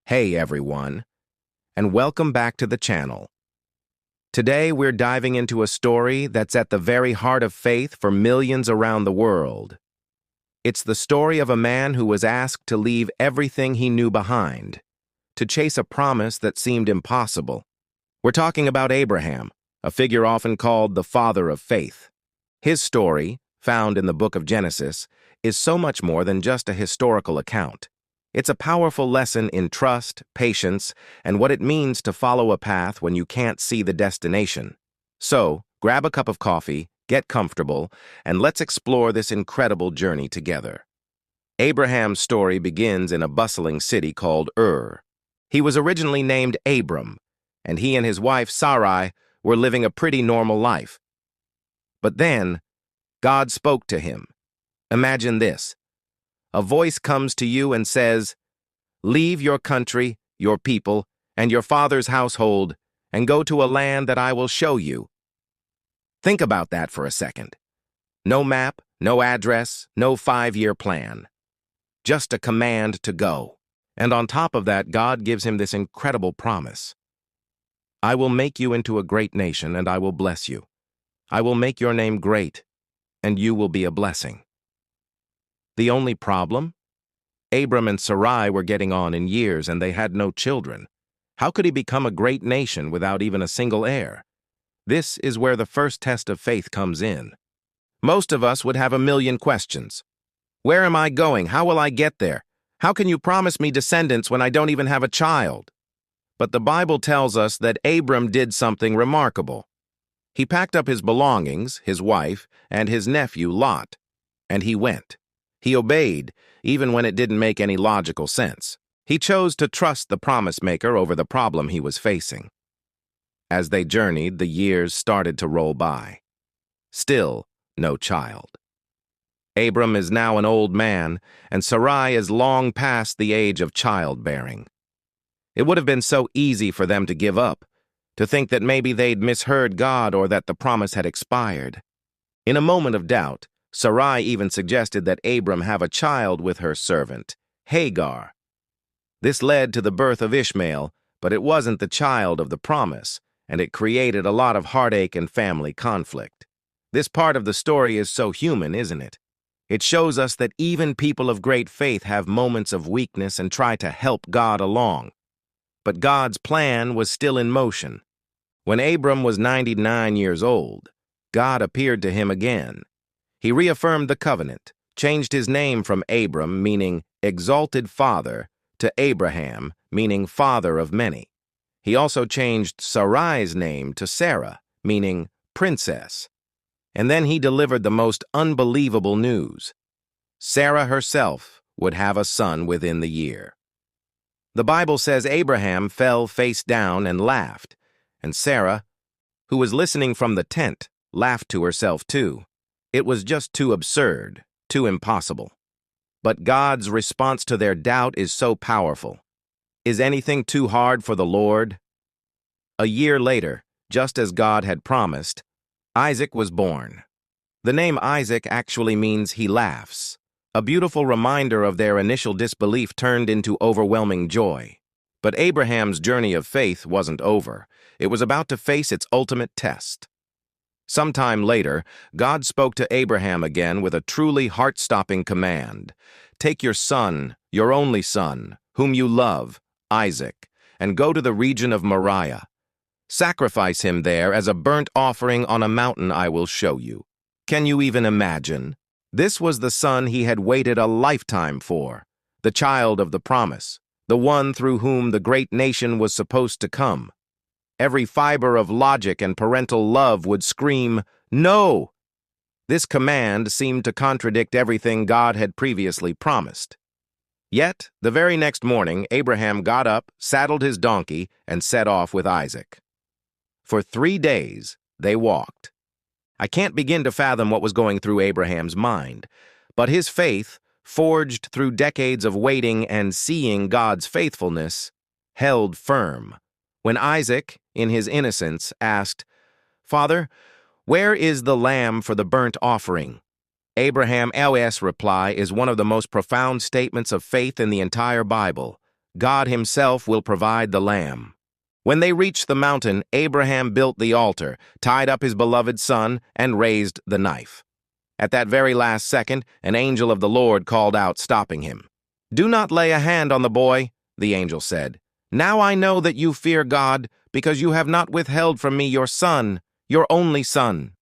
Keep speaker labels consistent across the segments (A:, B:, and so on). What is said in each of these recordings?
A: Hey everyone, and welcome back to the channel. Today we're diving into a story that's at the very heart of faith for millions around the world. It's the story of a man who was asked to leave everything he knew behind, to chase a promise that seemed impossible. We're talking about Abraham, a figure often called the father of faith. His story, found in the book of Genesis, is so much more than just a historical account. It's a powerful lesson in trust, patience, and what it means to follow a path when you can't see the destination. So, grab a cup of coffee, get comfortable, and let's explore this incredible journey together. Abraham's story begins in a bustling city called Ur. He was originally named Abram, and he and his wife Sarai were living a pretty normal life. But then, God spoke to him. Imagine this. A voice comes to you and says, "Leave your country, your people, and your father's household, and go to a land that I will show you." Think about that for a second. No map, no address, no 5-year plan. Just a command to go. And on top of that, God gives him this incredible promise. "I will make you into a great nation, and I will bless you. I will make your name great, and you will be a blessing." The only problem? Abram and Sarai were getting on in years and they had no children. How could he become a great nation without even a single heir? This is where the first test of faith comes in. Most of us would have a million questions. Where am I going? How will I get there? How can you promise me descendants when I don't even have a child? But the Bible tells us that Abram did something remarkable. He packed up his belongings, his wife, and his nephew Lot, and he went. He obeyed, even when it didn't make any logical sense. He chose to trust the promise maker over the problem he was facing. As they journeyed, the years started to roll by. Still, no child. Abram is now an old man, and Sarai is long past the age of childbearing. It would have been so easy for them to give up, to think that maybe they'd misheard God or that the promise had expired. In a moment of doubt, Sarai even suggested that Abram have a child with her servant, Hagar. This led to the birth of Ishmael, but it wasn't the child of the promise, and it created a lot of heartache and family conflict. This part of the story is so human, isn't it? It shows us that even people of great faith have moments of weakness and try to help God along. But God's plan was still in motion. When Abram was 99 years old, God appeared to him again. He reaffirmed the covenant, changed his name from Abram, meaning exalted father, to Abraham, meaning father of many. He also changed Sarai's name to Sarah, meaning princess. And then he delivered the most unbelievable news. Sarah herself would have a son within the year. The Bible says Abraham fell face down and laughed, and Sarah, who was listening from the tent, laughed to herself too. It was just too absurd, too impossible. But God's response to their doubt is so powerful. Is anything too hard for the Lord? A year later, just as God had promised, Isaac was born. The name Isaac actually means he laughs. A beautiful reminder of their initial disbelief turned into overwhelming joy. But Abraham's journey of faith wasn't over. It was about to face its ultimate test. Sometime later, God spoke to Abraham again with a truly heart-stopping command. "Take your son, your only son, whom you love, Isaac, and go to the region of Moriah. Sacrifice him there as a burnt offering on a mountain I will show you." Can you even imagine? This was the son he had waited a lifetime for, the child of the promise, the one through whom the great nation was supposed to come. Every fiber of logic and parental love would scream, "No!" This command seemed to contradict everything God had previously promised. Yet, the very next morning, Abraham got up, saddled his donkey, and set off with Isaac. For 3 days, they walked. I can't begin to fathom what was going through Abraham's mind, but his faith, forged through decades of waiting and seeing God's faithfulness, held firm. When Isaac, in his innocence, asked, "Father, where is the lamb for the burnt offering?" Abraham's reply is one of the most profound statements of faith in the entire Bible. God himself will provide the lamb. When they reached the mountain, Abraham built the altar, tied up his beloved son, and raised the knife. At that very last second, an angel of the Lord called out, stopping him. "Do not lay a hand on the boy," the angel said. "Now I know that you fear God, because you have not withheld from me your son, your only son."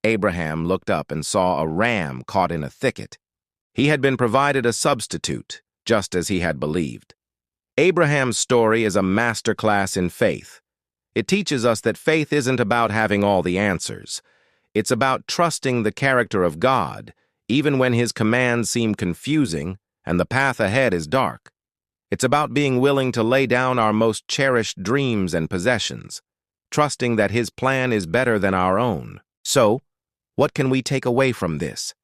A: Abraham looked up and saw a ram caught in a thicket. He had been provided a substitute, just as he had believed. Abraham's story is a masterclass in faith. It teaches us that faith isn't about having all the answers. It's about trusting the character of God, even when his commands seem confusing and the path ahead is dark. It's about being willing to lay down our most cherished dreams and possessions, trusting that his plan is better than our own. So, what can we take away from this?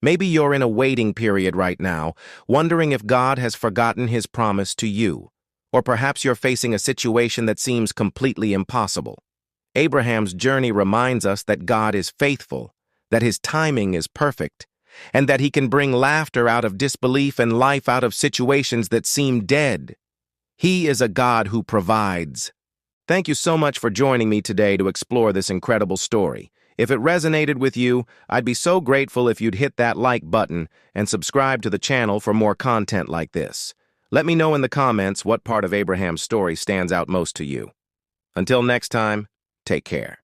A: Maybe you're in a waiting period right now, wondering if God has forgotten his promise to you, or perhaps you're facing a situation that seems completely impossible. Abraham's journey reminds us that God is faithful, that his timing is perfect, and that he can bring laughter out of disbelief and life out of situations that seem dead. He is a God who provides. Thank you so much for joining me today to explore this incredible story. If it resonated with you, I'd be so grateful if you'd hit that like button and subscribe to the channel for more content like this. Let me know in the comments what part of Abraham's story stands out most to you. Until next time, take care.